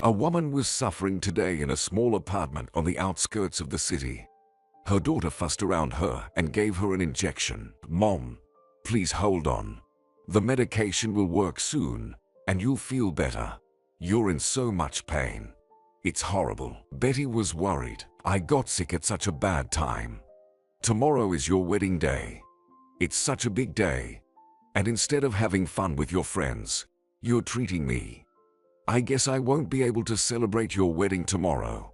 A woman was suffering today in a small apartment on the outskirts of the city. Her daughter fussed around her and gave her an injection. "Mom, please hold on. The medication will work soon, and you'll feel better. You're in so much pain. It's horrible." Betty was worried. "I got sick at such a bad time. Tomorrow is your wedding day. It's such a big day. And instead of having fun with your friends, you're treating me. I guess I won't be able to celebrate your wedding tomorrow.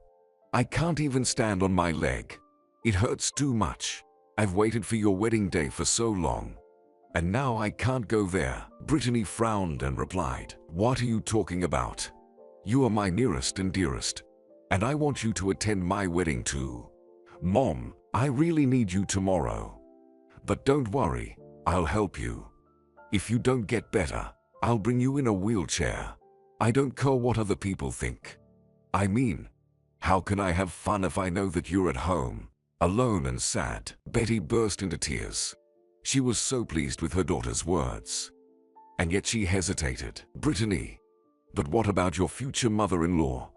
I can't even stand on my leg. It hurts too much. I've waited for your wedding day for so long. And now I can't go there." Brittany frowned and replied, "What are you talking about? You are my nearest and dearest, and I want you to attend my wedding too. Mom, I really need you tomorrow. But don't worry, I'll help you. If you don't get better, I'll bring you in a wheelchair. I don't care what other people think. I mean, how can I have fun if I know that you're at home, alone and sad?" Betty burst into tears. She was so pleased with her daughter's words. And yet she hesitated. "Brittany, but what about your future mother-in-law?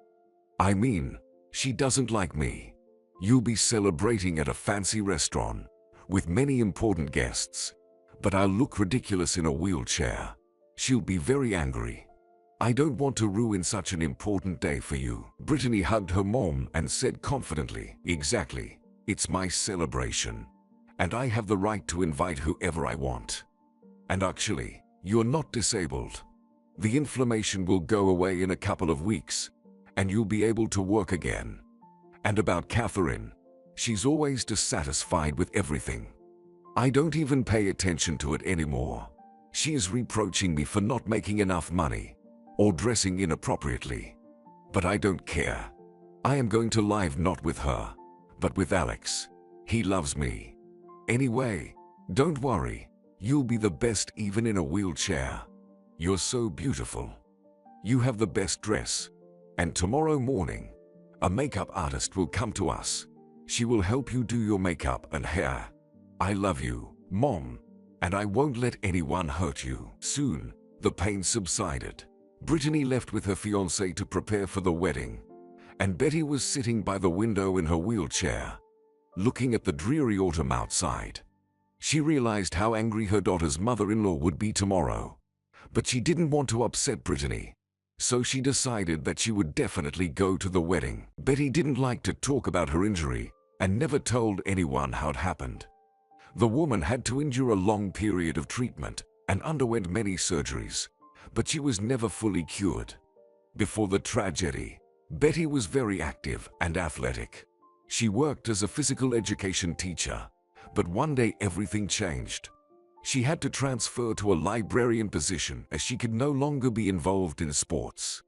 I mean, she doesn't like me. You'll be celebrating at a fancy restaurant with many important guests, but I'll look ridiculous in a wheelchair. She'll be very angry. I don't want to ruin such an important day for you." Brittany hugged her mom and said confidently, "Exactly. It's my celebration, and I have the right to invite whoever I want. And actually, you're not disabled. The inflammation will go away in a couple of weeks, and you'll be able to work again. And about Catherine, she's always dissatisfied with everything. I don't even pay attention to it anymore. She is reproaching me for not making enough money or dressing inappropriately. But I don't care. I am going to live not with her, but with Alex. He loves me. Anyway, don't worry. You'll be the best even in a wheelchair. You're so beautiful. You have the best dress. And tomorrow morning, a makeup artist will come to us. She will help you do your makeup and hair. I love you, Mom, and I won't let anyone hurt you." Soon, the pain subsided. Brittany left with her fiancé to prepare for the wedding, and Betty was sitting by the window in her wheelchair, looking at the dreary autumn outside. She realized how angry her daughter's mother-in-law would be tomorrow, but she didn't want to upset Brittany, so she decided that she would definitely go to the wedding. Betty didn't like to talk about her injury and never told anyone how it happened. The woman had to endure a long period of treatment and underwent many surgeries, but she was never fully cured. Before the tragedy, Betty was very active and athletic. She worked as a physical education teacher, but one day everything changed. She had to transfer to a librarian position as she could no longer be involved in sports.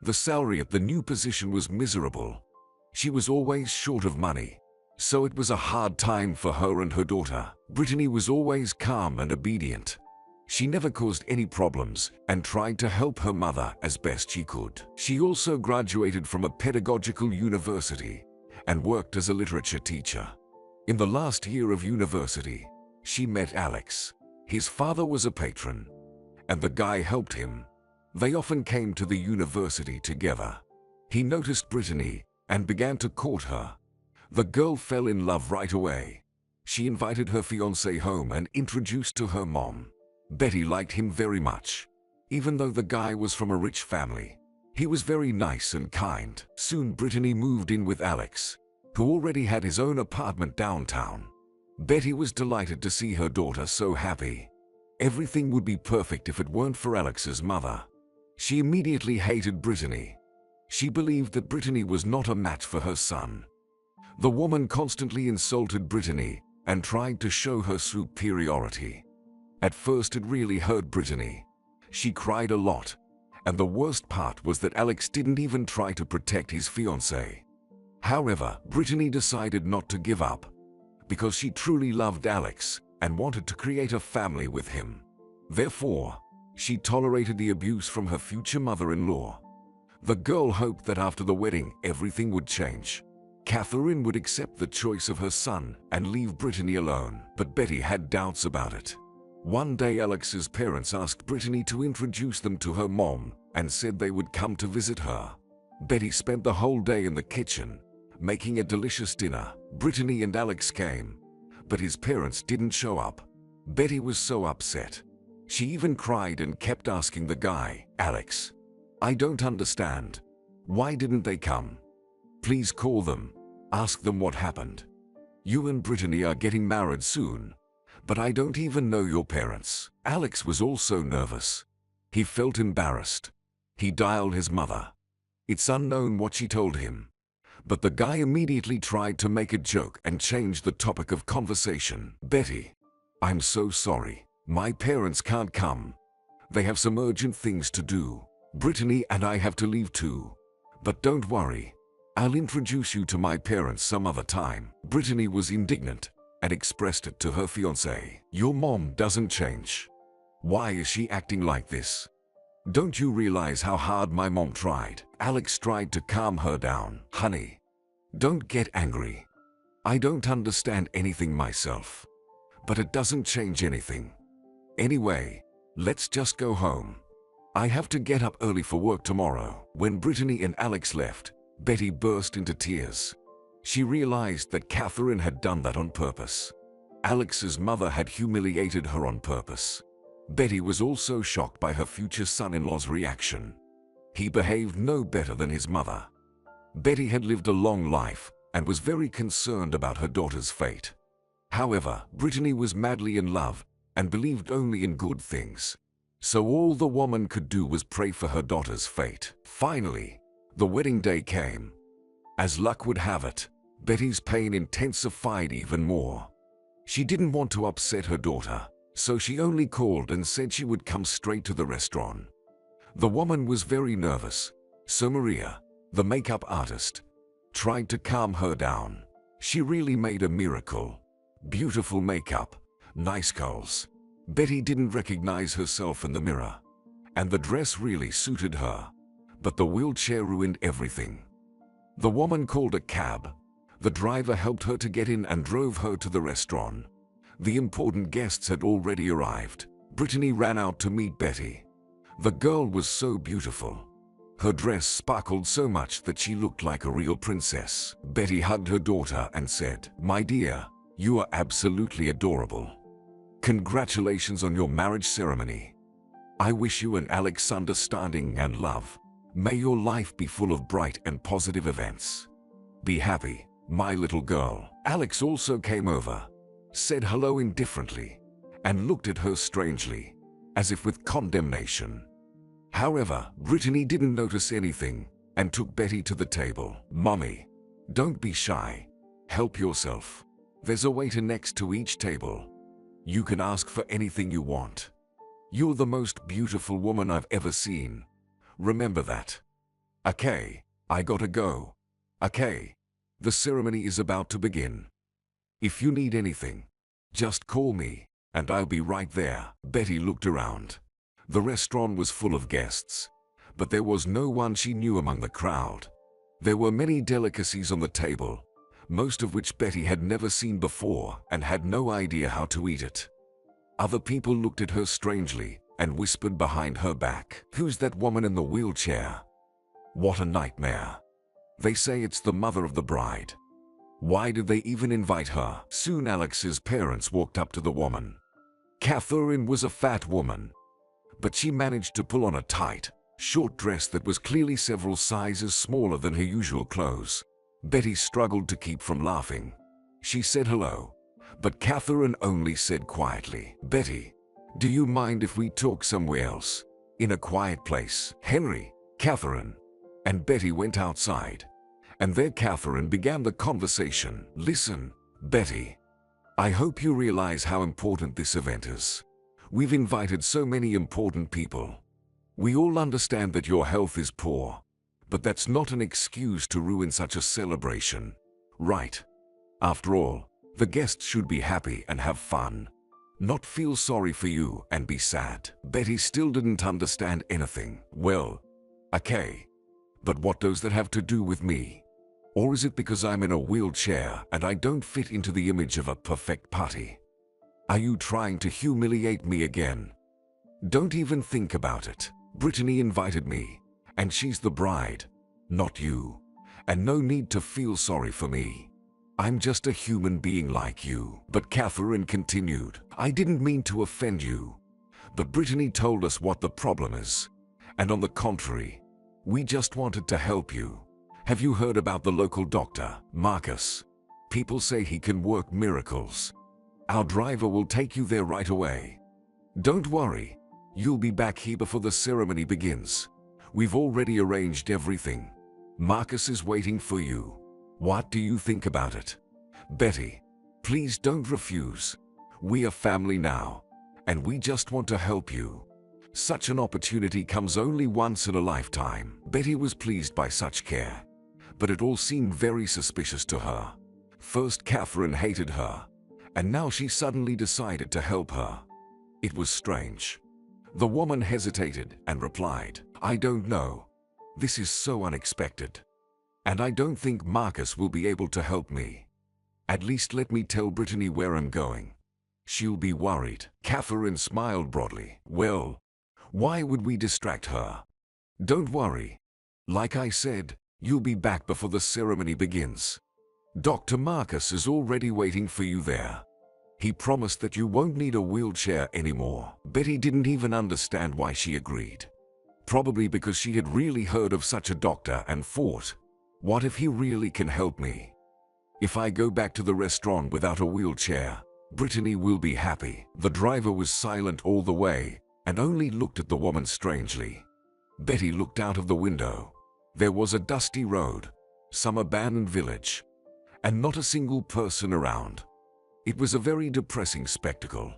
The salary at the new position was miserable. She was always short of money, so it was a hard time for her and her daughter. Brittany was always calm and obedient. She never caused any problems and tried to help her mother as best she could. She also graduated from a pedagogical university and worked as a literature teacher. In the last year of university, she met Alex. His father was a patron, and the guy helped him. They often came to the university together. He noticed Brittany and began to court her. The girl fell in love right away. She invited her fiancé home and introduced to her mom. Betty liked him very much. Even though the guy was from a rich family, he was very nice and kind. Soon Brittany moved in with Alex, who already had his own apartment downtown. Betty was delighted to see her daughter so happy. Everything would be perfect if it weren't for Alex's mother. She immediately hated Brittany. She believed that Brittany was not a match for her son. The woman constantly insulted Brittany and tried to show her superiority. At first it really hurt Brittany. She cried a lot, and the worst part was that Alex didn't even try to protect his fiancée. However, Brittany decided not to give up, because she truly loved Alex and wanted to create a family with him. Therefore, she tolerated the abuse from her future mother-in-law. The girl hoped that after the wedding everything would change. Catherine would accept the choice of her son and leave Brittany alone, but Betty had doubts about it. One day Alex's parents asked Brittany to introduce them to her mom and said they would come to visit her. Betty spent the whole day in the kitchen, making a delicious dinner. Brittany and Alex came, but his parents didn't show up. Betty was so upset. She even cried and kept asking the guy, "Alex, I don't understand. Why didn't they come? Please call them. Ask them what happened. You and Brittany are getting married soon, but I don't even know your parents." Alex was also nervous. He felt embarrassed. He dialed his mother. It's unknown what she told him, but the guy immediately tried to make a joke and change the topic of conversation. "Betty, I'm so sorry. My parents can't come. They have some urgent things to do. Brittany and I have to leave too. But don't worry. I'll introduce you to my parents some other time." Brittany was indignant and expressed it to her fiancé. "Your mom doesn't change. Why is she acting like this? Don't you realize how hard my mom tried?" Alex tried to calm her down. "Honey, don't get angry. I don't understand anything myself, but it doesn't change anything. Anyway, let's just go home. I have to get up early for work tomorrow." When Brittany and Alex left, Betty burst into tears. She realized that Catherine had done that on purpose. Alex's mother had humiliated her on purpose. Betty was also shocked by her future son-in-law's reaction. He behaved no better than his mother. Betty had lived a long life and was very concerned about her daughter's fate. However, Brittany was madly in love and believed only in good things. So all the woman could do was pray for her daughter's fate. Finally, the wedding day came. As luck would have it, Betty's pain intensified even more. She didn't want to upset her daughter, so she only called and said she would come straight to the restaurant. The woman was very nervous, so Maria, the makeup artist, tried to calm her down. She really made a miracle. Beautiful makeup, nice curls. Betty didn't recognize herself in the mirror, and the dress really suited her, but the wheelchair ruined everything. The woman called a cab. The driver helped her to get in and drove her to the restaurant. The important guests had already arrived. Brittany ran out to meet Betty. The girl was so beautiful. Her dress sparkled so much that she looked like a real princess. Betty hugged her daughter and said, "My dear, you are absolutely adorable. Congratulations on your marriage ceremony. I wish you and Alex understanding and love. May your life be full of bright and positive events. Be happy, my little girl." Alex also came over, said hello indifferently, and looked at her strangely, as if with condemnation. However, Brittany didn't notice anything and took Betty to the table. "Mommy, don't be shy. Help yourself. There's a waiter next to each table. You can ask for anything you want. You're the most beautiful woman I've ever seen. Remember that. Okay, I gotta go. Okay, the ceremony is about to begin. If you need anything, just call me, and I'll be right there." Betty looked around. The restaurant was full of guests, but there was no one she knew among the crowd. There were many delicacies on the table, most of which Betty had never seen before and had no idea how to eat it. Other people looked at her strangely and whispered behind her back, "Who's that woman in the wheelchair? What a nightmare. They say it's the mother of the bride. Why did they even invite her?" Soon Alex's parents walked up to the woman. Catherine was a fat woman, but she managed to pull on a tight, short dress that was clearly several sizes smaller than her usual clothes. Betty struggled to keep from laughing. She said hello, but Catherine only said quietly, "Betty, do you mind if we talk somewhere else, in a quiet place?" Henry, Catherine, and Betty went outside, and there Catherine began the conversation. "Listen, Betty, I hope you realize how important this event is. We've invited so many important people. We all understand that your health is poor, but that's not an excuse to ruin such a celebration, right? After all, the guests should be happy and have fun, not feel sorry for you and be sad." Betty still didn't understand anything. "Well, okay, but what does that have to do with me? Or is it because I'm in a wheelchair and I don't fit into the image of a perfect party? Are you trying to humiliate me again? Don't even think about it. Brittany invited me, and she's the bride. not you. And no need to feel sorry for me. I'm just a human being like you. But Catherine continued, I didn't mean to offend you. But Brittany told us what the problem is. And on the contrary, we just wanted to help you. Have you heard about the local doctor, Marcus? People say he can work miracles. Our driver will take you there right away. Don't worry, you'll be back here before the ceremony begins. We've already arranged everything. Marcus is waiting for you. What do you think about it? Betty, please don't refuse. We are family now, and we just want to help you. Such an opportunity comes only once in a lifetime. Betty was pleased by such care, but it all seemed very suspicious to her. First, Catherine hated her, and now she suddenly decided to help her. It was strange. The woman hesitated and replied, I don't know. This is so unexpected. And I don't think Marcus will be able to help me. At least let me tell Brittany where I'm going. She'll be worried. Catherine smiled broadly. Well, why would we distract her? Don't worry. Like I said, you'll be back before the ceremony begins. Dr. Marcus is already waiting for you there. He promised that you won't need a wheelchair anymore. Betty didn't even understand why she agreed. Probably because she had really heard of such a doctor and thought, what if he really can help me? If I go back to the restaurant without a wheelchair, Brittany will be happy. The driver was silent all the way and only looked at the woman strangely. Betty looked out of the window. There was a dusty road, some abandoned village, and not a single person around. It was a very depressing spectacle.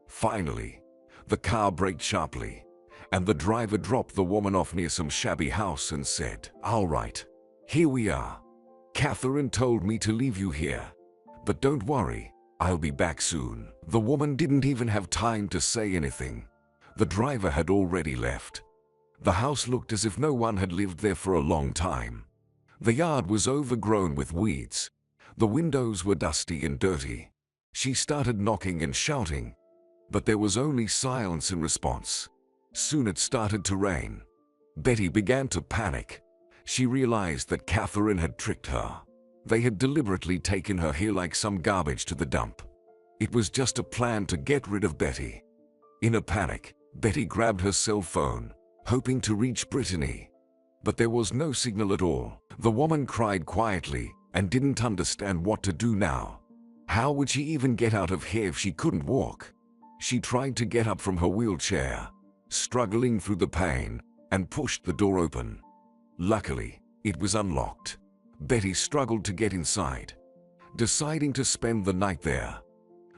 Finally, the car braked sharply, and the driver dropped the woman off near some shabby house and said, All right, here we are. Catherine told me to leave you here, but don't worry, I'll be back soon. The woman didn't even have time to say anything. The driver had already left. The house looked as if no one had lived there for a long time. The yard was overgrown with weeds. The windows were dusty and dirty. She started knocking and shouting, but there was only silence in response. Soon it started to rain. Betty began to panic. She realized that Catherine had tricked her. They had deliberately taken her here like some garbage to the dump. It was just a plan to get rid of Betty. In a panic, Betty grabbed her cell phone, hoping to reach Brittany. But there was no signal at all. The woman cried quietly and didn't understand what to do now. How would she even get out of here if she couldn't walk? She tried to get up from her wheelchair, struggling through the pain, and pushed the door open. Luckily, it was unlocked. Betty struggled to get inside, deciding to spend the night there.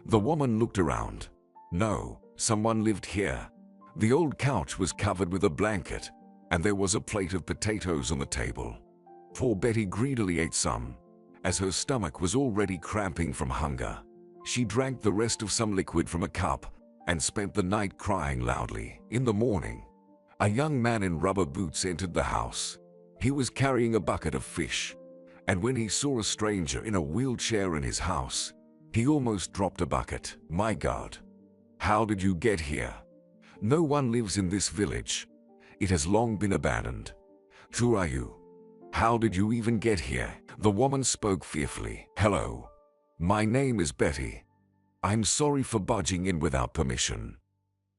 The woman looked around. No, someone lived here. The old couch was covered with a blanket, and there was a plate of potatoes on the table. Poor Betty greedily ate some, as her stomach was already cramping from hunger. She drank the rest of some liquid from a cup and spent the night crying loudly. In the morning, a young man in rubber boots entered the house. He was carrying a bucket of fish, and when he saw a stranger in a wheelchair in his house, he almost dropped a bucket. My God, how did you get here? No one lives in this village. It has long been abandoned. Who are you? How did you even get here? The woman spoke fearfully. Hello. My name is Betty. I'm sorry for barging in without permission,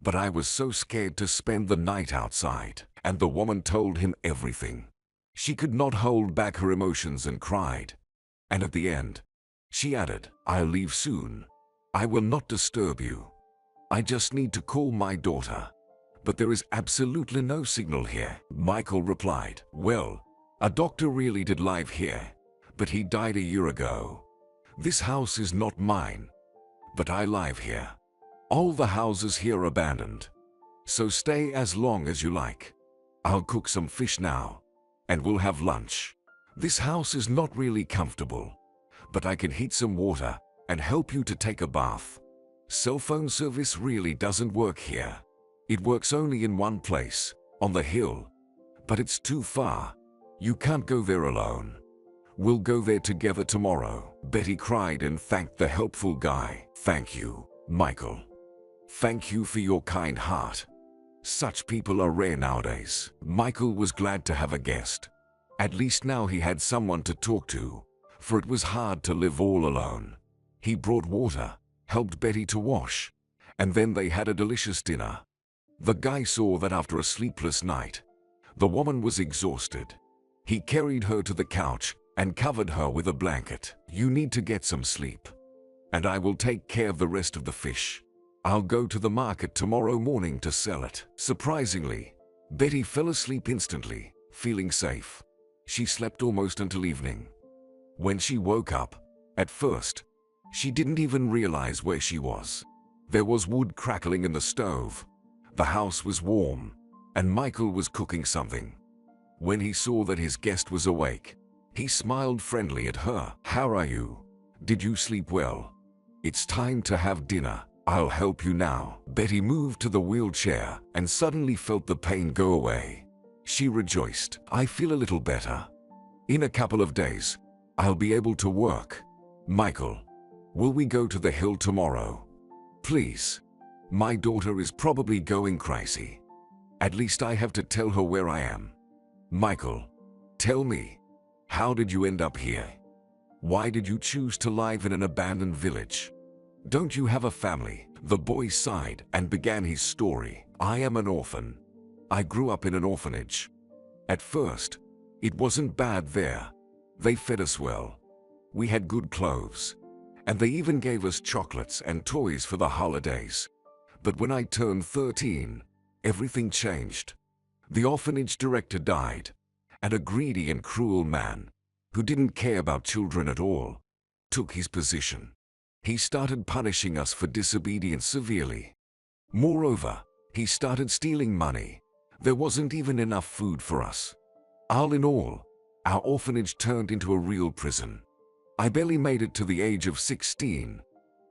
but I was so scared to spend the night outside. And the woman told him everything. She could not hold back her emotions and cried. And at the end, she added, I'll leave soon. I will not disturb you. I just need to call my daughter. But there is absolutely no signal here. Michael replied, Well, a doctor really did live here, but he died a year ago. This house is not mine, but I live here. All the houses here are abandoned. So stay as long as you like. I'll cook some fish now, and we'll have lunch. This house is not really comfortable, but I can heat some water and help you to take a bath. Cell phone service really doesn't work here. It works only in one place, on the hill, but it's too far. You can't go there alone. We'll go there together tomorrow. Betty cried and thanked the helpful guy. Thank you, Michael. Thank you for your kind heart. Such people are rare nowadays. Michael was glad to have a guest. At least now he had someone to talk to, for it was hard to live all alone. He brought water, helped Betty to wash, and then they had a delicious dinner. The guy saw that after a sleepless night, the woman was exhausted. He carried her to the couch and covered her with a blanket. "You need to get some sleep, and I will take care of the rest of the fish. I'll go to the market tomorrow morning to sell it." Surprisingly, Betty fell asleep instantly, feeling safe. She slept almost until evening. When she woke up, at first, she didn't even realize where she was. There was wood crackling in the stove. The house was warm, and Michael was cooking something. When he saw that his guest was awake, he smiled friendly at her. "How are you? Did you sleep well? It's time to have dinner. I'll help you now." Betty moved to the wheelchair and suddenly felt the pain go away. She rejoiced. "I feel a little better. In a couple of days, I'll be able to work." "Michael, will we go to the hill tomorrow? Please. My daughter is probably going crazy. At least I have to tell her where I am." "Michael, tell me, how did you end up here? Why did you choose to live in an abandoned village? Don't you have a family?" The boy sighed and began his story. "I am an orphan. I grew up in an orphanage. At first, it wasn't bad there. They fed us well. We had good clothes, and they even gave us chocolates and toys for the holidays. But when I turned 13, everything changed. The orphanage director died, and a greedy and cruel man, who didn't care about children at all, took his position. He started punishing us for disobedience severely. Moreover, he started stealing money. There wasn't even enough food for us. All in all, our orphanage turned into a real prison. I barely made it to the age of 16.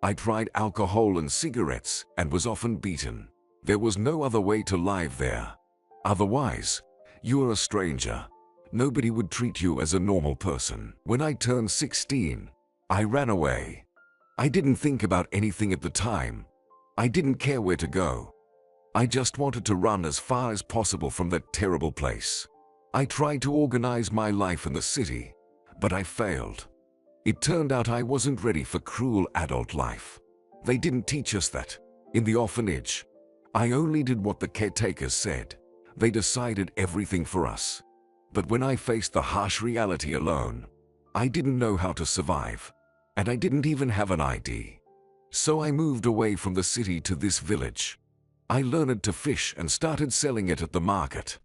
I tried alcohol and cigarettes and was often beaten. There was no other way to live there. Otherwise, you were a stranger. Nobody would treat you as a normal person. When I turned 16, I ran away. I didn't think about anything at the time. I didn't care where to go. I just wanted to run as far as possible from that terrible place. I tried to organize my life in the city, but I failed. It turned out I wasn't ready for cruel adult life. They didn't teach us that. In the orphanage, I only did what the caretakers said. They decided everything for us. But when I faced the harsh reality alone, I didn't know how to survive. And I didn't even have an ID. So I moved away from the city to this village. I learned to fish and started selling it at the market.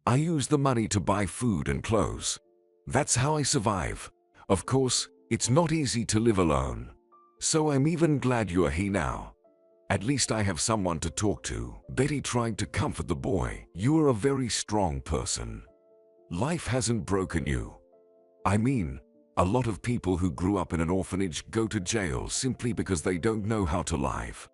I used the money to buy food and clothes. That's how I survive. Of course, it's not easy to live alone. So I'm even glad you're here now. At least I have someone to talk to." Betty tried to comfort the boy. "You are a very strong person. Life hasn't broken you. I mean, a lot of people who grew up in an orphanage go to jail simply because they don't know how to live.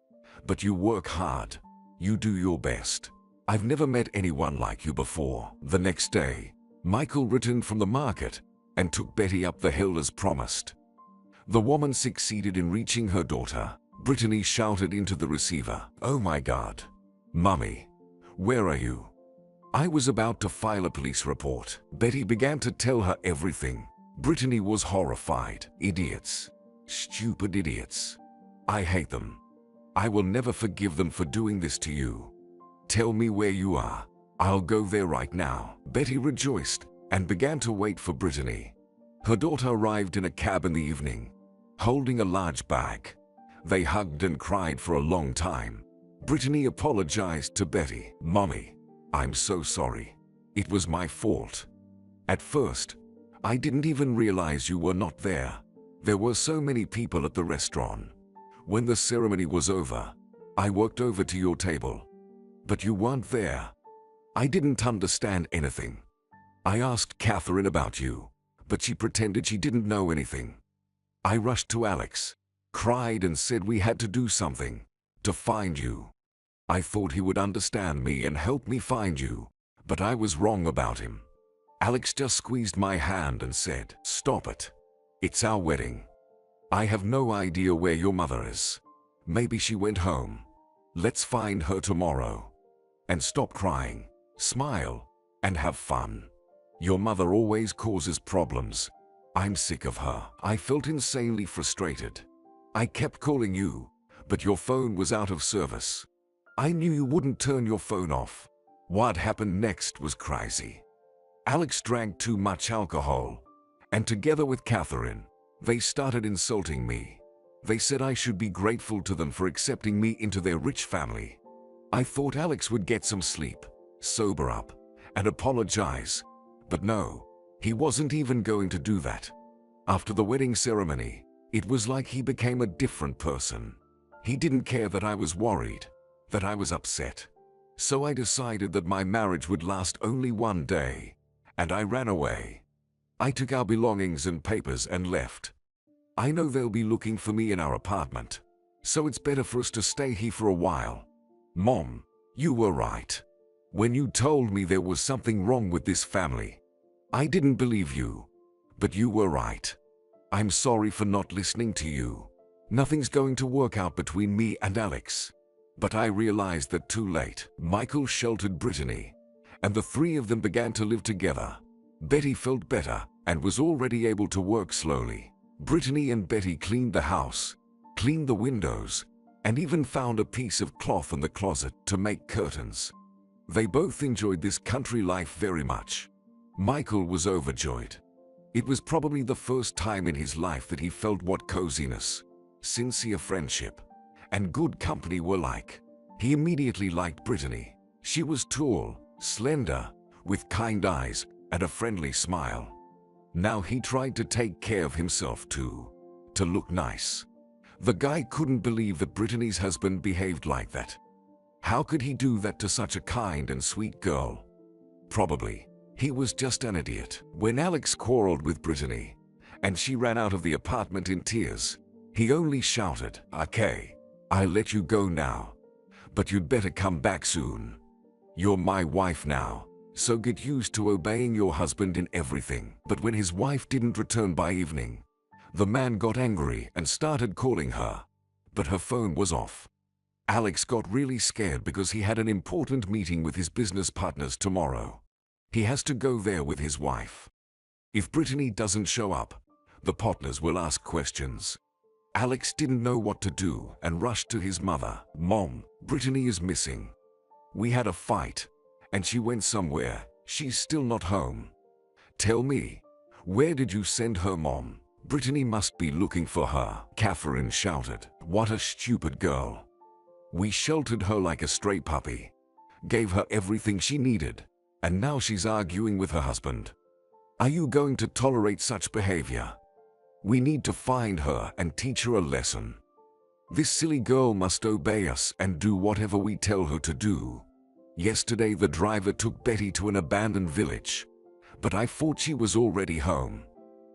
But you work hard. You do your best. I've never met anyone like you before." The next day, Michael returned from the market and took Betty up the hill as promised. The woman succeeded in reaching her daughter. Brittany shouted into the receiver, "Oh my God. Mummy, where are you?" I was about to file a police report. Betty began to tell her everything. Brittany was horrified. "Idiots. Stupid idiots. I hate them. I will never forgive them for doing this to you. Tell me where you are. I'll go there right now." Betty rejoiced and began to wait for Brittany. Her daughter arrived in a cab in the evening, holding a large bag. They hugged and cried for a long time. Brittany apologized to Betty. "Mommy, I'm so sorry. It was my fault. At first, I didn't even realize you were not there. There were so many people at the restaurant. When the ceremony was over, I walked over to your table, but you weren't there. I didn't understand anything. I asked Catherine about you, but she pretended she didn't know anything. I rushed to Alex, cried and said we had to do something to find you. I thought he would understand me and help me find you, but I was wrong about him. Alex just squeezed my hand and said, 'Stop it. It's our wedding. I have no idea where your mother is. Maybe she went home. Let's find her tomorrow. And stop crying, smile, and have fun.' Your mother always causes problems. I'm sick of her. I felt insanely frustrated. I kept calling you, but your phone was out of service. I knew you wouldn't turn your phone off. What happened next was crazy. Alex drank too much alcohol, and together with Catherine, they started insulting me. They said I should be grateful to them for accepting me into their rich family. I thought Alex would get some sleep, sober up, and apologize. But no, he wasn't even going to do that. After the wedding ceremony, it was like he became a different person. He didn't care that I was worried, that I was upset. So I decided that my marriage would last only one day, and I ran away. I took our belongings and papers and left. I know they'll be looking for me in our apartment, so it's better for us to stay here for a while. Mom, you were right. When you told me there was something wrong with this family, I didn't believe you, but you were right. I'm sorry for not listening to you. Nothing's going to work out between me and Alex. But I realized that too late. Michael sheltered Brittany, and the three of them began to live together. Betty felt better and was already able to work slowly. Brittany and Betty cleaned the house, cleaned the windows, and even found a piece of cloth in the closet to make curtains. They both enjoyed this country life very much. Michael was overjoyed. It was probably the first time in his life that he felt what coziness, sincere friendship, and good company were like. He immediately liked Brittany. She was tall, slender, with kind eyes and a friendly smile. Now he tried to take care of himself too, to look nice. The guy couldn't believe that Brittany's husband behaved like that. How could he do that to such a kind and sweet girl? Probably, he was just an idiot. When Alex quarreled with Brittany, and she ran out of the apartment in tears, he only shouted, "Okay, I'll let you go now, but you'd better come back soon. You're my wife now, so get used to obeying your husband in everything." But when his wife didn't return by evening, the man got angry and started calling her, but her phone was off. Alex got really scared because he had an important meeting with his business partners tomorrow. He has to go there with his wife. If Brittany doesn't show up, the partners will ask questions. Alex didn't know what to do and rushed to his mother. "Mom, Brittany is missing. We had a fight, and she went somewhere. She's still not home. Tell me, where did you send her, Mom? Brittany must be looking for her." Catherine shouted. "What a stupid girl. We sheltered her like a stray puppy, gave her everything she needed, and now she's arguing with her husband. Are you going to tolerate such behavior? We need to find her and teach her a lesson. This silly girl must obey us and do whatever we tell her to do." Yesterday the driver took Betty to an abandoned village, but I thought she was already home.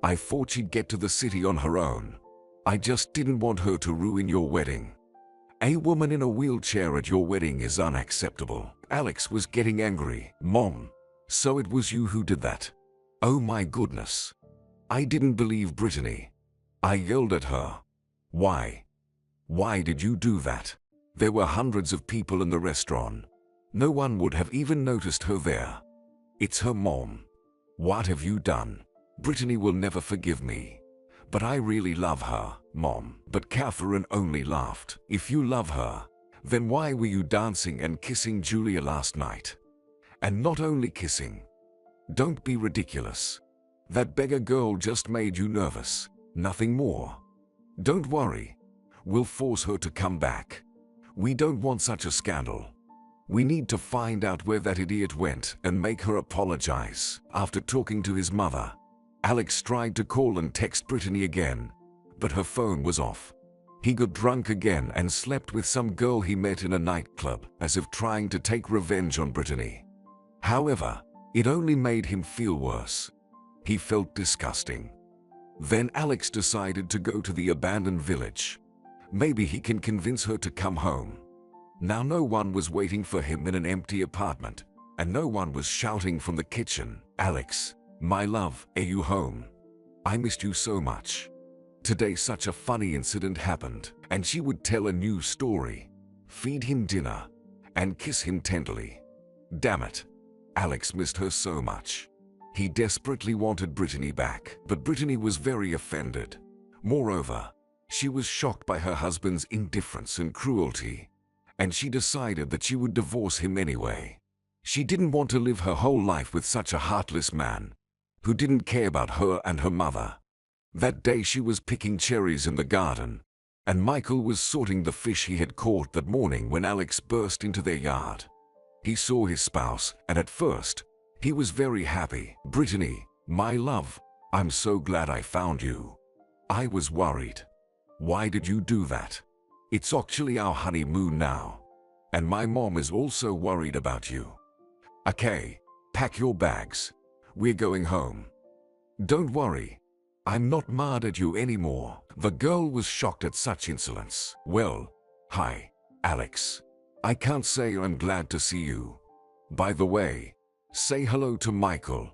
I thought she'd get to the city on her own. I just didn't want her to ruin your wedding. A woman in a wheelchair at your wedding is unacceptable. Alex was getting angry. "Mom, so it was you who did that? Oh my goodness. I didn't believe Brittany." I yelled at her. "Why? Why did you do that? There were hundreds of people in the restaurant. No one would have even noticed her there. It's her mom. What have you done? Brittany will never forgive me. But I really love her, Mom." But Catherine only laughed. "If you love her, then why were you dancing and kissing Julia last night? And not only kissing. Don't be ridiculous. That beggar girl just made you nervous, nothing more. Don't worry. We'll force her to come back. We don't want such a scandal. We need to find out where that idiot went and make her apologize." After talking to his mother, Alex tried to call and text Brittany again, but her phone was off. He got drunk again and slept with some girl he met in a nightclub, as if trying to take revenge on Brittany. However, it only made him feel worse. He felt disgusting. Then Alex decided to go to the abandoned village. Maybe he can convince her to come home. Now no one was waiting for him in an empty apartment, and no one was shouting from the kitchen, "Alex, my love, are you home? I missed you so much. Today such a funny incident happened." And she would tell a new story, feed him dinner, and kiss him tenderly. Damn it, Alex missed her so much. He desperately wanted Brittany back, but Brittany was very offended. Moreover, she was shocked by her husband's indifference and cruelty, and she decided that she would divorce him anyway. She didn't want to live her whole life with such a heartless man who didn't care about her and her mother. That day she was picking cherries in the garden, and Michael was sorting the fish he had caught that morning when Alex burst into their yard. He saw his spouse, and at first, he was very happy. "Brittany, my love, I'm so glad I found you. I was worried. Why did you do that? It's actually our honeymoon now, and my mom is also worried about you. Okay, pack your bags. We're going home. Don't worry, I'm not mad at you anymore." The girl was shocked at such insolence. "Well, hi, Alex. I can't say I'm glad to see you. By the way, say hello to Michael.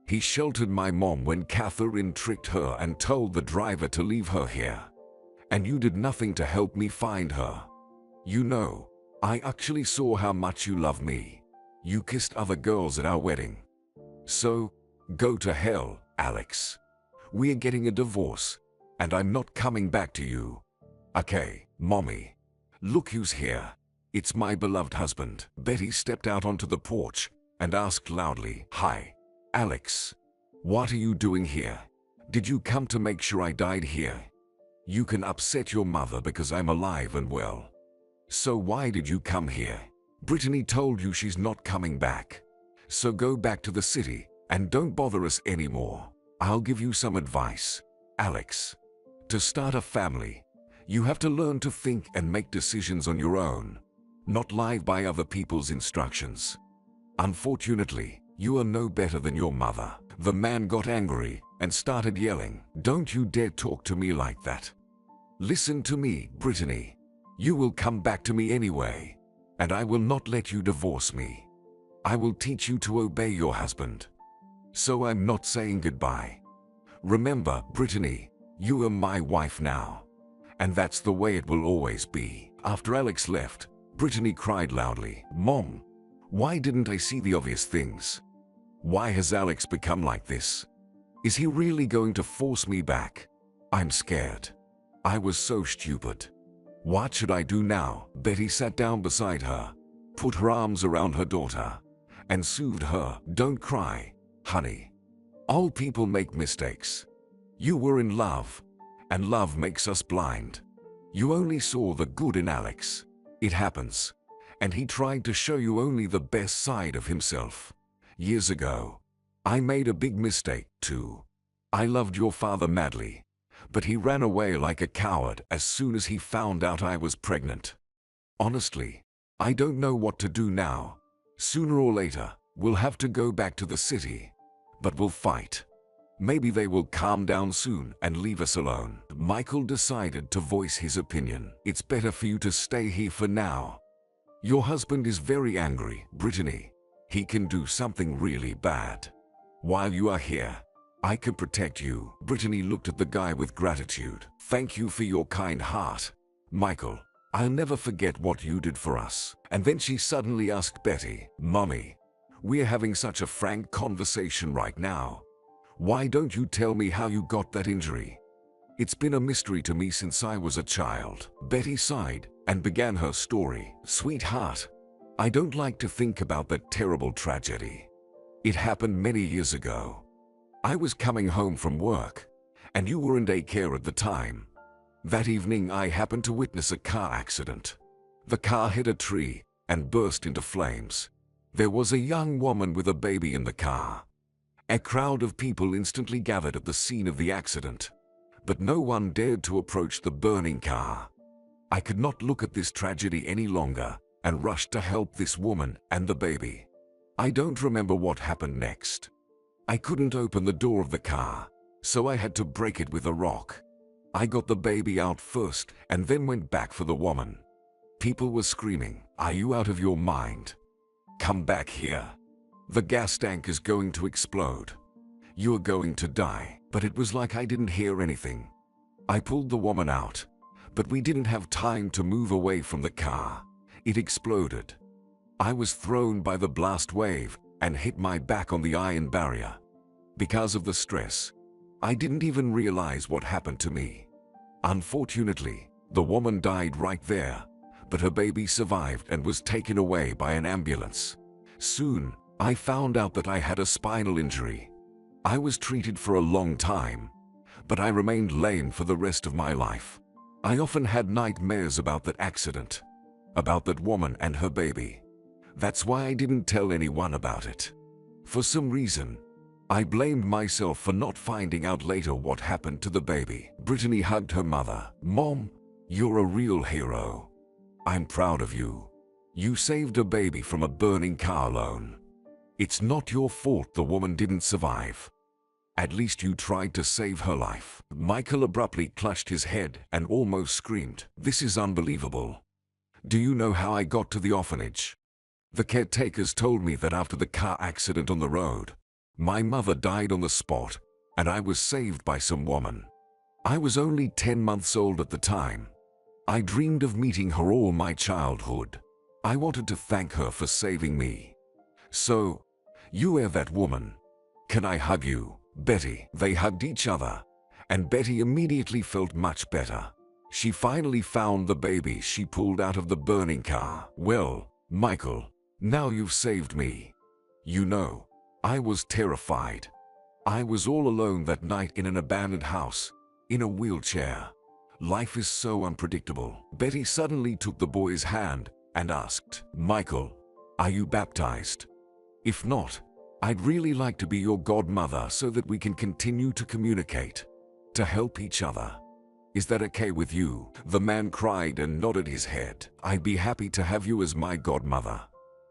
He sheltered my mom when Catherine tricked her and told the driver to leave her here. And you did nothing to help me find her. You know, I actually saw how much you love me. You kissed other girls at our wedding. So, go to hell, Alex. We're getting a divorce, and I'm not coming back to you. Okay, Mommy. Look who's here. It's my beloved husband." Betty stepped out onto the porch and asked loudly, "Hi, Alex. What are you doing here? Did you come to make sure I died here? You can upset your mother because I'm alive and well. So why did you come here? Brittany told you she's not coming back. So go back to the city and don't bother us anymore. I'll give you some advice, Alex. To start a family, you have to learn to think and make decisions on your own, not live by other people's instructions. Unfortunately, you are no better than your mother." The man got angry and started yelling, "Don't you dare talk to me like that. Listen to me, Brittany. You will come back to me anyway, and I will not let you divorce me. I will teach you to obey your husband. So I'm not saying goodbye. Remember, Brittany, you are my wife now, and that's the way it will always be." After Alex left, Brittany cried loudly, "Mom, why didn't I see the obvious things? Why has Alex become like this? Is he really going to force me back? I'm scared. I was so stupid. What should I do now?" Betty sat down beside her, put her arms around her daughter, and soothed her. "Don't cry, honey. All people make mistakes. You were in love, and love makes us blind. You only saw the good in Alex. It happens. And he tried to show you only the best side of himself. Years ago, I made a big mistake too. I loved your father madly, but he ran away like a coward as soon as he found out I was pregnant. Honestly, I don't know what to do now. Sooner or later, we'll have to go back to the city, but we'll fight. Maybe they will calm down soon and leave us alone." Michael decided to voice his opinion. "It's better for you to stay here for now. Your husband is very angry, Brittany. He can do something really bad. While you are here, I can protect you." Brittany looked at the guy with gratitude. "Thank you for your kind heart, Michael. I'll never forget what you did for us." And then she suddenly asked Betty, "Mommy, we're having such a frank conversation right now. Why don't you tell me how you got that injury? It's been a mystery to me since I was a child." Betty sighed and began her story. "Sweetheart, I don't like to think about that terrible tragedy. It happened many years ago. I was coming home from work, and you were in daycare at the time. That evening I happened to witness a car accident. The car hit a tree and burst into flames. There was a young woman with a baby in the car. A crowd of people instantly gathered at the scene of the accident, but no one dared to approach the burning car. I could not look at this tragedy any longer and rushed to help this woman and the baby. I don't remember what happened next. I couldn't open the door of the car, so I had to break it with a rock. I got the baby out first and then went back for the woman. People were screaming, 'Are you out of your mind? Come back here. The gas tank is going to explode. You are going to die.' But it was like I didn't hear anything. I pulled the woman out, but we didn't have time to move away from the car. It exploded. I was thrown by the blast wave and hit my back on the iron barrier. Because of the stress, I didn't even realize what happened to me. Unfortunately, the woman died right there, but her baby survived and was taken away by an ambulance. Soon, I found out that I had a spinal injury. I was treated for a long time, but I remained lame for the rest of my life. I often had nightmares about that accident, about that woman and her baby. That's why I didn't tell anyone about it. For some reason, I blamed myself for not finding out later what happened to the baby. Brittany hugged her mother. "Mom, you're a real hero. I'm proud of you. You saved a baby from a burning car alone. It's not your fault the woman didn't survive. At least you tried to save her life." Michael abruptly clutched his head and almost screamed. "This is unbelievable. Do you know how I got to the orphanage? The caretakers told me that after the car accident on the road, my mother died on the spot, and I was saved by some woman. I was only 10 months old at the time. I dreamed of meeting her all my childhood. I wanted to thank her for saving me. So, you are that woman. Can I hug you, Betty?" They hugged each other, and Betty immediately felt much better. She finally found the baby she pulled out of the burning car. "Well, Michael, now you've saved me. You know, I was terrified. I was all alone that night in an abandoned house, in a wheelchair. Life is so unpredictable." Betty suddenly took the boy's hand and asked, "Michael, are you baptized? If not, I'd really like to be your godmother so that we can continue to communicate, to help each other. Is that okay with you?" The man cried and nodded his head. "I'd be happy to have you as my godmother.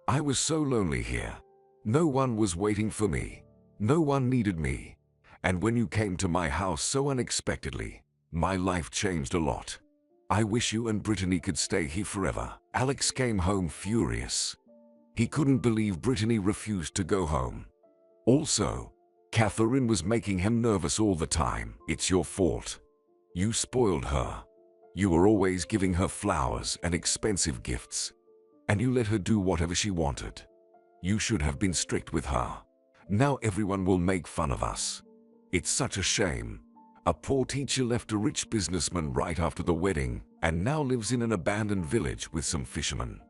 I was so lonely here. No one was waiting for me. No one needed me. And when you came to my house so unexpectedly, my life changed a lot. I wish you and Brittany could stay here forever." Alex came home furious. He couldn't believe Brittany refused to go home. Also, Catherine was making him nervous all the time. "It's your fault. You spoiled her. You were always giving her flowers and expensive gifts, and you let her do whatever she wanted. You should have been strict with her. Now everyone will make fun of us. It's such a shame. A poor teacher left a rich businessman right after the wedding and now lives in an abandoned village with some fishermen.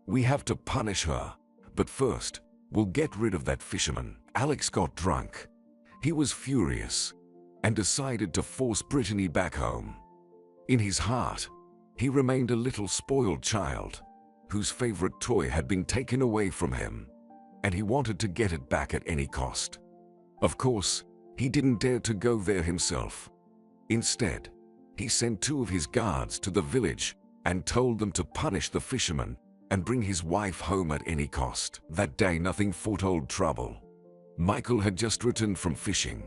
We have to punish her, but first, we'll get rid of that fisherman." Alex got drunk. He was furious and decided to force Brittany back home. In his heart, he remained a little spoiled child whose favorite toy had been taken away from him, and he wanted to get it back at any cost. Of course, he didn't dare to go there himself. Instead, he sent 2 of his guards to the village and told them to punish the fisherman and bring his wife home at any cost. That day nothing foretold trouble. Michael had just returned from fishing,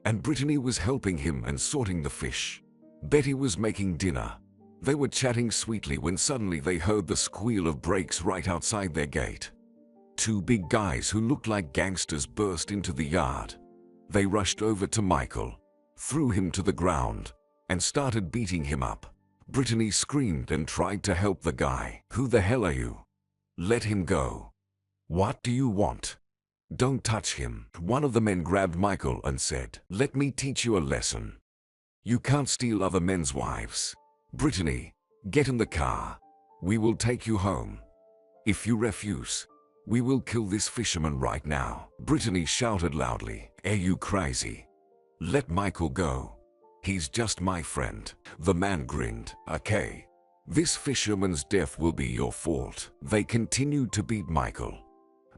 and Brittany was helping him and sorting the fish. Betty was making dinner. They were chatting sweetly when suddenly they heard the squeal of brakes right outside their gate. 2 big guys who looked like gangsters burst into the yard. They rushed over to Michael, threw him to the ground, and started beating him up. Brittany screamed and tried to help the guy. "Who the hell are you? Let him go. What do you want? Don't touch him." One of the men grabbed Michael and said, "Let me teach you a lesson. You can't steal other men's wives. Brittany, get in the car. We will take you home. If you refuse, we will kill this fisherman right now." Brittany shouted loudly, "Are you crazy? Let Michael go. He's just my friend." The man grinned. "Okay. This fisherman's death will be your fault." They continued to beat Michael,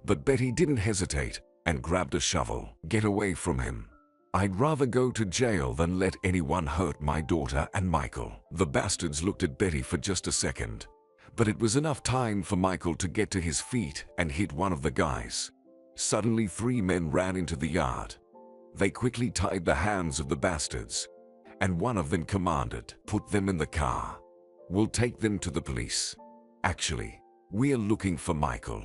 but Betty didn't hesitate and grabbed a shovel. "Get away from him. I'd rather go to jail than let anyone hurt my daughter and Michael." The bastards looked at Betty for just a second, but it was enough time for Michael to get to his feet and hit one of the guys. Suddenly 3 men ran into the yard. They quickly tied the hands of the bastards, and one of them commanded, "Put them in the car. We'll take them to the police. Actually, we're looking for Michael.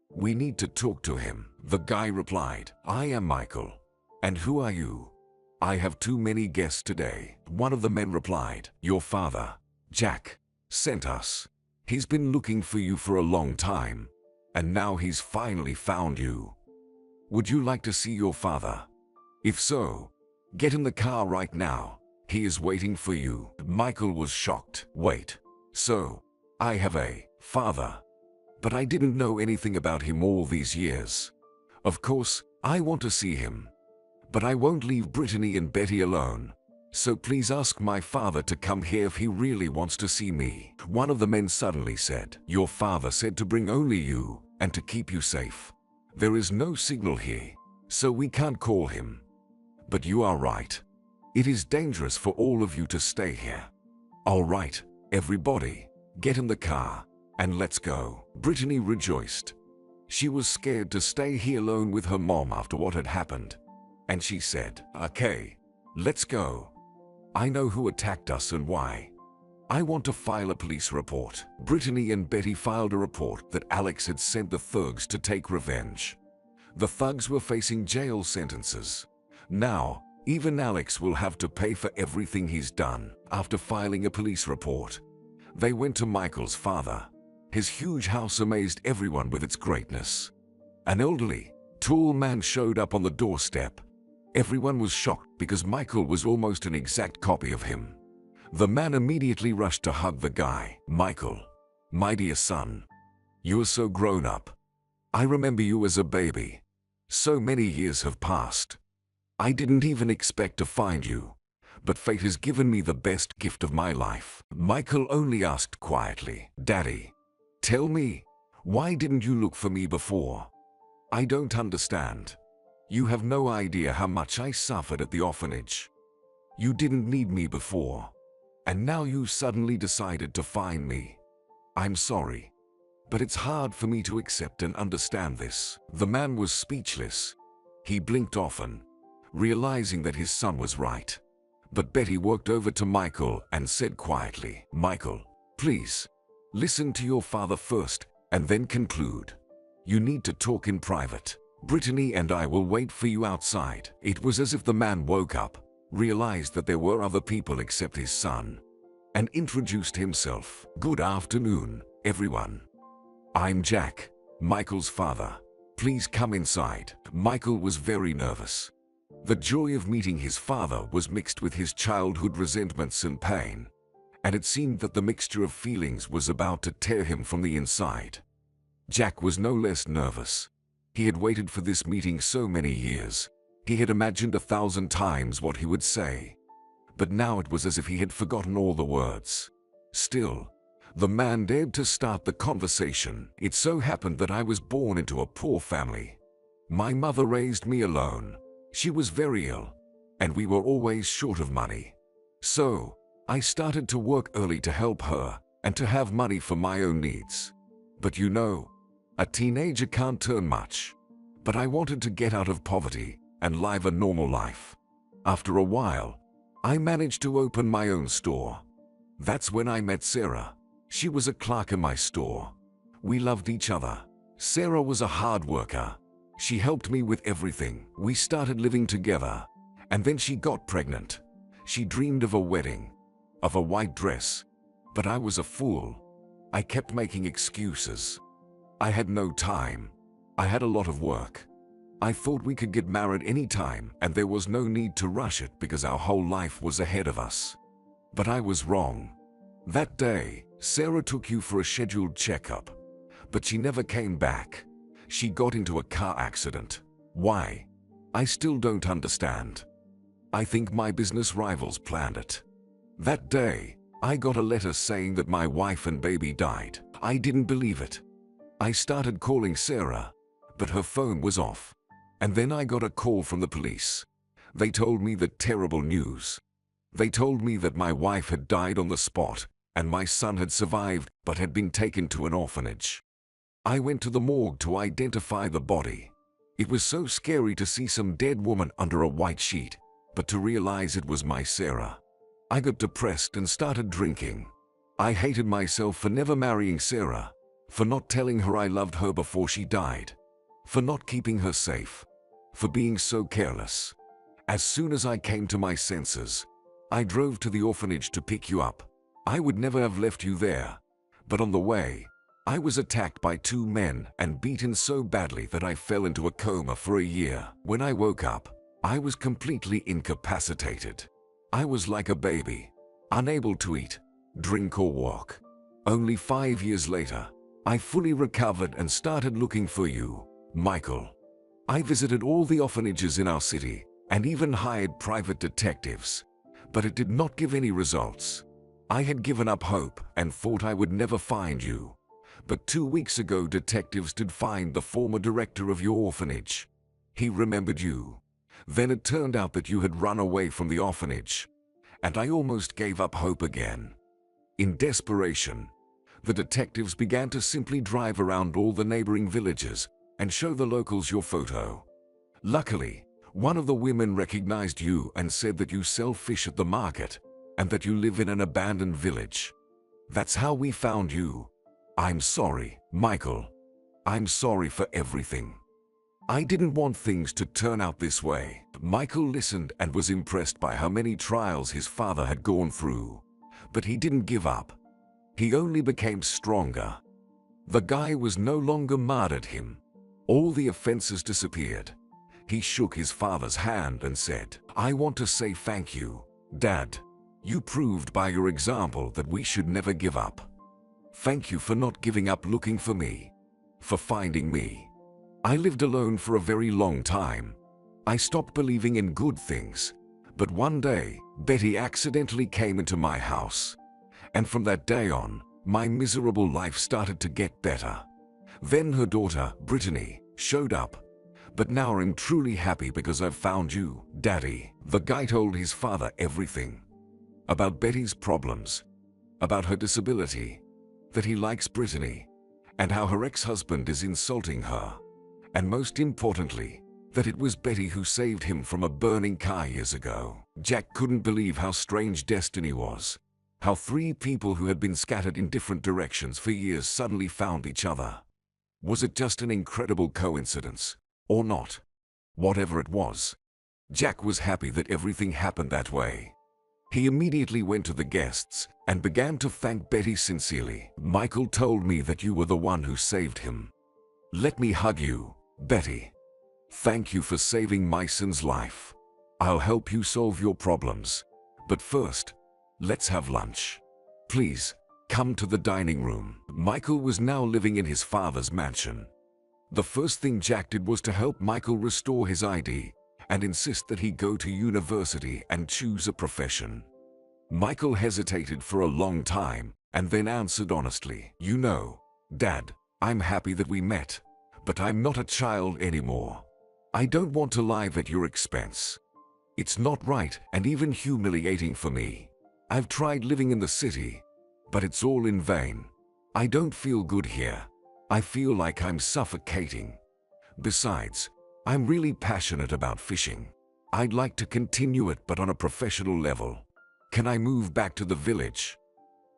We need to talk to him." The guy replied, "I am Michael. And who are you?" "I have too many guests today." One of the men replied, "Your father, Jack, sent us. He's been looking for you for a long time, and now he's finally found you. Would you like to see your father?" If so, get in the car right now. He is waiting for you." Michael was shocked. "Wait, so I have a father, but I didn't know anything about him all these years. Of course, I want to see him, but I won't leave Brittany and Betty alone. So please ask my father to come here if he really wants to see me." One of the men suddenly said, "Your father said to bring only you and to keep you safe. There is no signal here, so we can't call him. But you are right. It is dangerous for all of you to stay here. All right, everybody, get in the car and let's go." Brittany rejoiced. She was scared to stay here alone with her mom after what had happened, and she said, "Okay, let's go. I know who attacked us and why. I want to file a police report." Brittany and Betty filed a report that Alex had sent the thugs to take revenge. The thugs were facing jail sentences. Now, even Alex will have to pay for everything he's done. After filing a police report, they went to Michael's father. His huge house amazed everyone with its greatness. An elderly, tall man showed up on the doorstep. Everyone was shocked because Michael was almost an exact copy of him. The man immediately rushed to hug the guy. "Michael, my dear son, you are so grown up. I remember you as a baby. So many years have passed. I didn't even expect to find you, but fate has given me the best gift of my life." Michael only asked quietly, "Daddy, tell me, why didn't you look for me before? I don't understand. You have no idea how much I suffered at the orphanage. You didn't need me before, and now you suddenly decided to find me. I'm sorry, but it's hard for me to accept and understand this." The man was speechless. He blinked often, realizing that his son was right. But Betty walked over to Michael and said quietly, "Michael, please, listen to your father first and then conclude. You need to talk in private. Brittany and I will wait for you outside." It was as if the man woke up, realized that there were other people except his son, and introduced himself. "Good afternoon, everyone. I'm Jack, Michael's father. Please come inside." Michael was very nervous. The joy of meeting his father was mixed with his childhood resentments and pain, and it seemed that the mixture of feelings was about to tear him from the inside. Jack was no less nervous. He had waited for this meeting so many years. He had imagined 1,000 times what he would say, but now it was as if he had forgotten all the words. Still, the man dared to start the conversation. "It so happened that I was born into a poor family. My mother raised me alone. She was very ill, and we were always short of money. So, I started to work early to help her and to have money for my own needs. But you know, a teenager can't turn much. But I wanted to get out of poverty and live a normal life. After a while, I managed to open my own store. That's when I met Sarah. She was a clerk in my store. We loved each other. Sarah was a hard worker. She helped me with everything. We started living together, and then she got pregnant. She dreamed of a wedding, of a white dress, but I was a fool. I kept making excuses. I had no time. I had a lot of work. I thought we could get married anytime and there was no need to rush it because our whole life was ahead of us. But I was wrong. That day, Sarah took you for a scheduled checkup, but she never came back. She got into a car accident. Why? I still don't understand. I think my business rivals planned it. That day, I got a letter saying that my wife and baby died. I didn't believe it. I started calling Sarah, but her phone was off. And then I got a call from the police. They told me the terrible news. They told me that my wife had died on the spot, and my son had survived but had been taken to an orphanage. I went to the morgue to identify the body. It was so scary to see some dead woman under a white sheet, but to realize it was my Sarah. I got depressed and started drinking. I hated myself for never marrying Sarah, for not telling her I loved her before she died, for not keeping her safe, for being so careless. As soon as I came to my senses, I drove to the orphanage to pick you up. I would never have left you there, but on the way, I was attacked by 2 men and beaten so badly that I fell into a coma for a year. When I woke up, I was completely incapacitated. I was like a baby, unable to eat, drink or walk. Only 5 years later, I fully recovered and started looking for you, Michael. I visited all the orphanages in our city and even hired private detectives, but it did not give any results. I had given up hope and thought I would never find you. But 2 weeks ago, detectives did find the former director of your orphanage. He remembered you. Then it turned out that you had run away from the orphanage, and I almost gave up hope again. In desperation, the detectives began to simply drive around all the neighboring villages and show the locals your photo. Luckily, one of the women recognized you and said that you sell fish at the market and that you live in an abandoned village. That's how we found you. I'm sorry, Michael. I'm sorry for everything. I didn't want things to turn out this way. Michael listened and was impressed by how many trials his father had gone through. But he didn't give up. He only became stronger. The guy was no longer mad at him. All the offenses disappeared. He shook his father's hand and said, "I want to say thank you, Dad. You proved by your example that we should never give up. Thank you for not giving up looking for me, for finding me. I lived alone for a very long time. I stopped believing in good things. But one day, Betty accidentally came into my house. And from that day on, my miserable life started to get better. Then her daughter, Brittany, showed up. But now I'm truly happy because I've found you, Daddy." The guy told his father everything. About Betty's problems, about her disability, that he likes Brittany, and how her ex-husband is insulting her. And most importantly, that it was Betty who saved him from a burning car years ago. Jack couldn't believe how strange destiny was. How 3 people who had been scattered in different directions for years suddenly found each other. Was it just an incredible coincidence, or not? Whatever it was, Jack was happy that everything happened that way. He immediately went to the guests and began to thank Betty sincerely. "Michael told me that you were the one who saved him. Let me hug you, Betty. Thank you for saving my son's life. I'll help you solve your problems. But first, let's have lunch. Please, come to the dining room." Michael was now living in his father's mansion. The first thing Jack did was to help Michael restore his ID and insist that he go to university and choose a profession. Michael hesitated for a long time and then answered honestly, "You know, Dad, I'm happy that we met, but I'm not a child anymore. I don't want to live at your expense. It's not right and even humiliating for me. I've tried living in the city, but it's all in vain. I don't feel good here. I feel like I'm suffocating. Besides, I'm really passionate about fishing. I'd like to continue it, but on a professional level. Can I move back to the village?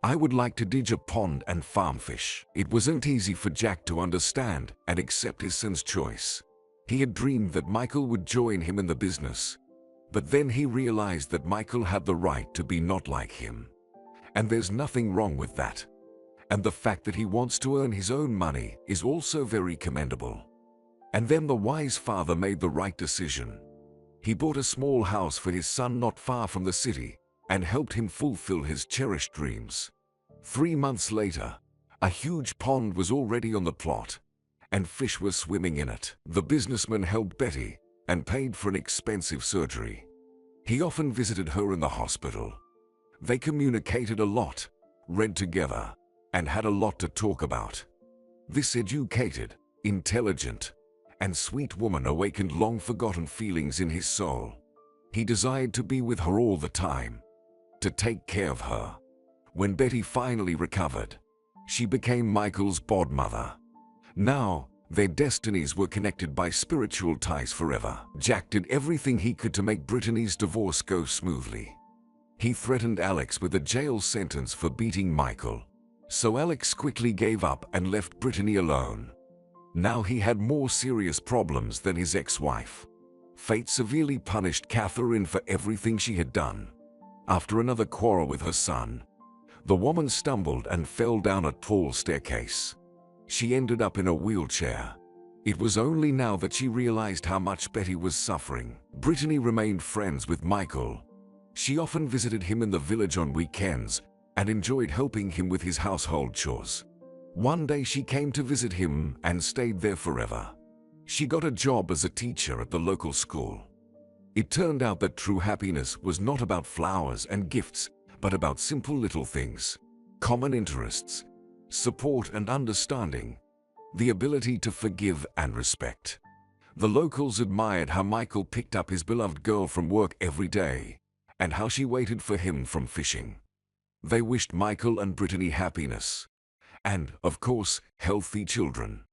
I would like to dig a pond and farm fish." It wasn't easy for Jack to understand and accept his son's choice. He had dreamed that Michael would join him in the business. But then he realized that Michael had the right to be not like him. And there's nothing wrong with that. And the fact that he wants to earn his own money is also very commendable. And then the wise father made the right decision. He bought a small house for his son not far from the city and helped him fulfill his cherished dreams. 3 months later, a huge pond was already on the plot, and fish were swimming in it. The businessman helped Betty and paid for an expensive surgery. He often visited her in the hospital. They communicated a lot, read together, and had a lot to talk about. This educated, intelligent, and sweet woman awakened long-forgotten feelings in his soul. He desired to be with her all the time, to take care of her. When Betty finally recovered, she became Michael's godmother. Now, their destinies were connected by spiritual ties forever. Jack did everything he could to make Brittany's divorce go smoothly. He threatened Alex with a jail sentence for beating Michael. So Alex quickly gave up and left Brittany alone. Now he had more serious problems than his ex-wife. Fate severely punished Catherine for everything she had done. After another quarrel with her son, the woman stumbled and fell down a tall staircase. She ended up in a wheelchair. It was only now that she realized how much Betty was suffering. Brittany remained friends with Michael. She often visited him in the village on weekends and enjoyed helping him with his household chores. One day she came to visit him and stayed there forever. She got a job as a teacher at the local school. It turned out that true happiness was not about flowers and gifts, but about simple little things, common interests, support and understanding, the ability to forgive and respect. The locals admired how Michael picked up his beloved girl from work every day, and how she waited for him from fishing. They wished Michael and Brittany happiness, and, of course, healthy children.